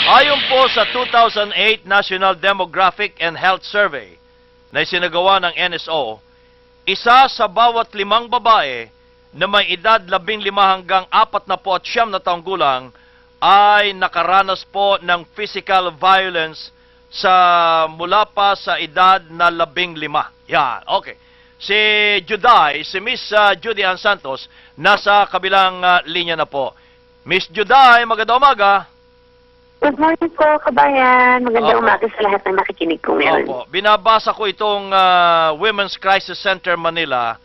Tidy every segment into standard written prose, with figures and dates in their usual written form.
Ayon po sa 2008 National Demographic and Health Survey na isinagawa ng NSO, isa sa bawat 5 babae na may edad 15 hanggang 49 na taong gulang ay nakaranas po ng physical violence mula pa sa edad na 15. Yan, okay. Si Miss Judy Ann Santos, nasa kabilang linya na po. Miss Juday, magandang umaga. Good morning po, kabayan. Magandang umaga sa lahat ng nakikinig ko ngayon. Opo. Binabasa ko itong Women's Crisis Center Manila.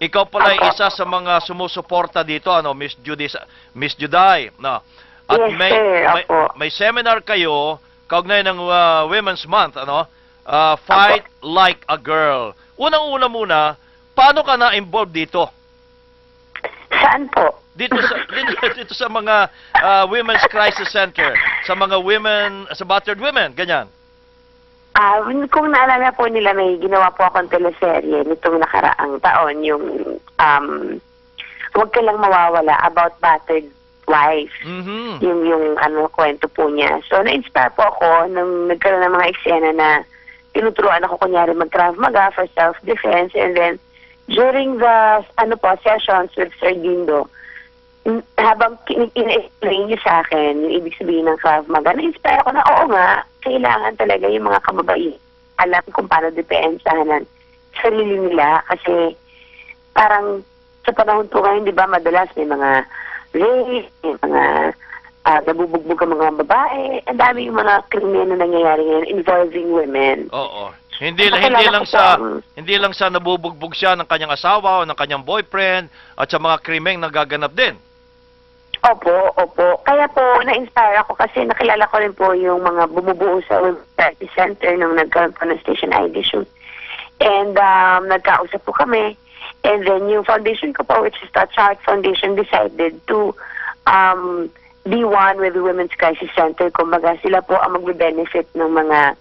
Ikaw pala ay isa sa mga sumusuporta dito, ano, Miss Juday. No. At Yes, sir. Opo. may seminar kayo kaugnay ng Women's Month, ano? Fight Like a Girl. Unang-una muna, paano ka na-involved dito? Saan po? Dito sa mga Women's Crisis Center, sa mga sa battered women, ganyan. Kung naalala po nila, may ginawa po akong teleserye nitong nakaraang taon, yung Huwag Ka Lang Mawawala, about battered wives. Yung kwento po niya. So, na-inspire po ako nung nagkaroon ng mga eksena na tinuturuan ako kunyari mag-Krav Maga for self-defense, and then during the sessions with Sir Dindo, habang in-explain niyo sa akin yung ibig sabihin ng Krav Maga, na-inspire ako na oo nga, kailangan talaga yung mga kababaihan alam kung paano depensahan sarili nila, kasi parang sa panahon po ngayon, di ba, madalas may mga rape, may mga nabubugbog ang mga babae, ang dami yung mga krimen na nangyayari ngayon involving women. Oo. Hindi lang sa nabubugbog siya ng kanyang asawa o ng kanyang boyfriend at sa mga krimeng nagaganap din. Opo. Kaya po, na-inspire ako kasi nakilala ko rin po yung mga bumubuo sa Women's Crisis Center nung nagkaroon po ng Station ID shoot. And nagkausap po kami. And then yung foundation ko po, which is the Heart Foundation, decided to be one with the Women's Crisis Center. Kumbaga, sila po ang magbe-benefit ng mga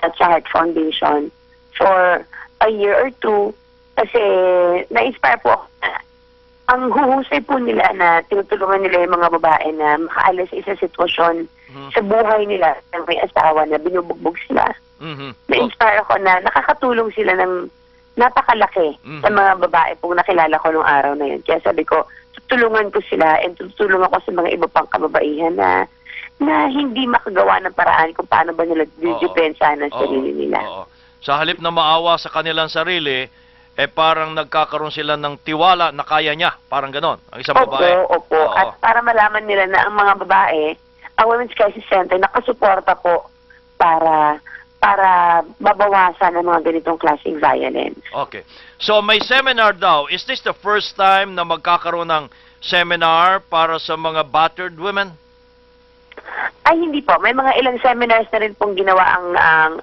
Heart Foundation for a year or two. Kasi na-inspire po ako. Ang huhusay po nila na tinutulungan nila yung mga babae na makaalis sa isang sitwasyon sa buhay nila ng may asawa na binubugbog sila. Na-inspire ako na nakakatulong sila ng napakalaki sa mga babae pong nakilala ko nung araw na yun. Kaya sabi ko, tutulungan ko sila and tutulungan ako sa mga iba pang kababaihan na hindi makagawa ng paraan kung paano ba nila didepensahan ang sarili nila. Sa halip na maawa sa kanilang sarili, parang nagkakaroon sila ng tiwala na kaya niya. Parang ganon, ang isang babae. Opo. At para malaman nila na ang mga babae, ang Women's Crisis Center, nakasuporta po para mabawasan ang mga ganitong klaseng violence. Okay. So may seminar daw. Is this the first time na magkakaroon ng seminar para sa mga battered women? Ay, hindi po. May mga ilang seminars na rin pong ginawa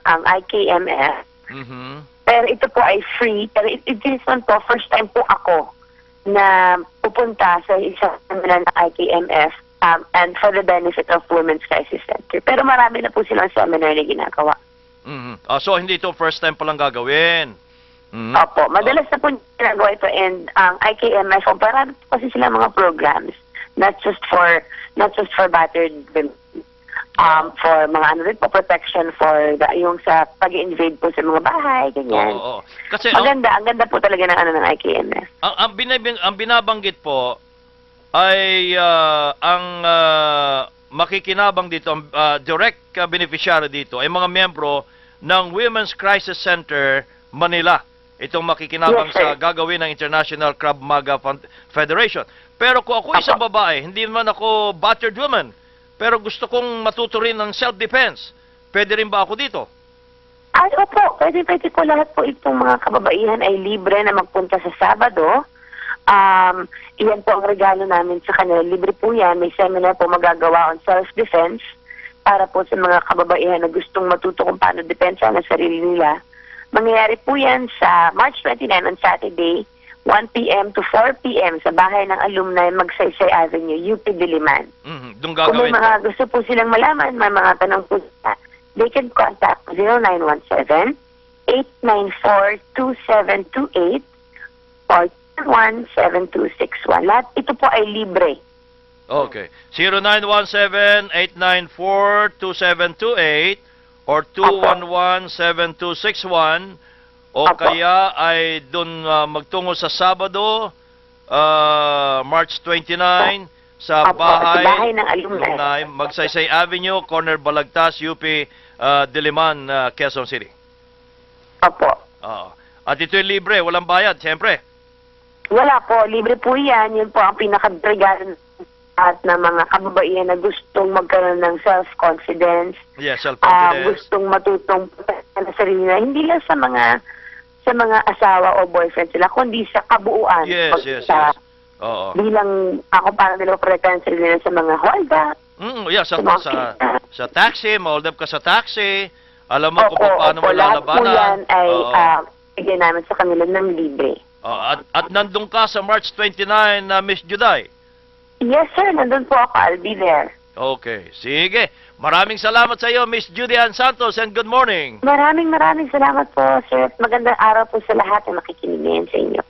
ang IKMF. Pero ito po ay free. Pero this one po, first time po ako na pupunta sa isang seminar ng IKMF and for the benefit of Women's Crisis Center. Pero marami na po silang seminar na ginagawa. So, hindi ito first time palang gagawin? Opo. Madalas na po ginagawa ito, and ang IKMF, parang kasi sila mga programs, not just for battered women. For mga protection for yung sa pag-invade po sa mga bahay, ganyan. Kasi ang ganda po talaga ng IKMF. Ang binabanggit po ay ang makikinabang dito, ang direct beneficiary dito ay mga miyembro ng Women's Crisis Center Manila. Itong makikinabang sa gagawin ng International Krav Maga Federation. Pero kung ako isang babae, hindi naman ako battered woman, pero gusto kong matuto rin ng self-defense, pwede rin ba ako dito? Ay, opo. Pwede po lahat po itong mga kababaihan ay libre na magpunta sa Sabado. Iyan po ang regalo namin sa kanila. Libre po yan. May seminar po magagawa on self-defense para po sa mga kababaihan na gustong matuto kung paano depensa ng sarili nila. Mangyayari po yan sa March 29 on Saturday, 1 p.m. to 4 p.m. sa bahay ng alumni Magsaysay Avenue, UP Diliman. Doon gagawin. Kung may mga gusto po silang malaman, may mga tanong po sila, they can contact 0917-894-2728 or 17261. Lahat ito po ay libre. Okay. 0917-894-2728 or 211-7261 o Opo. kaya ay dun magtungo sa Sabado, March 29 sa Opo, sa bahay ng alumni, alumni. Magsaysay Avenue, Corner Balagtas, UP Diliman, Quezon City. Opo. Oo. At ito'y libre, walang bayad, siyempre. Wala po, libre po yan. Yun po ang pinaka-regalo at na mga kababaihan na gustong magkaroon ng self-confidence. Yes, self-confidence. Gustong matutong sa sarili na hindi lang sa mga asawa o boyfriend sila, kundi sa kabuuan. Yes, yes. Oo. Bilang ako parang nila protektahan sa sarili sa mga holda. Yeah, sa taxi, ma-hold up ka sa taxi. Alam mo kung paano mo lahat po lalabanan. yan ay bigyan namin sa kanila ng libre. At nandun ka sa March 29, Miss Juday. Yes, sir. Nandun po ako. I'll be there. Okay. Sige. Maraming salamat sa iyo, Miss Judy Ann Santos, and good morning. Maraming salamat po, sir. Magandang araw po sa lahat na makikinig ngayon sa inyo.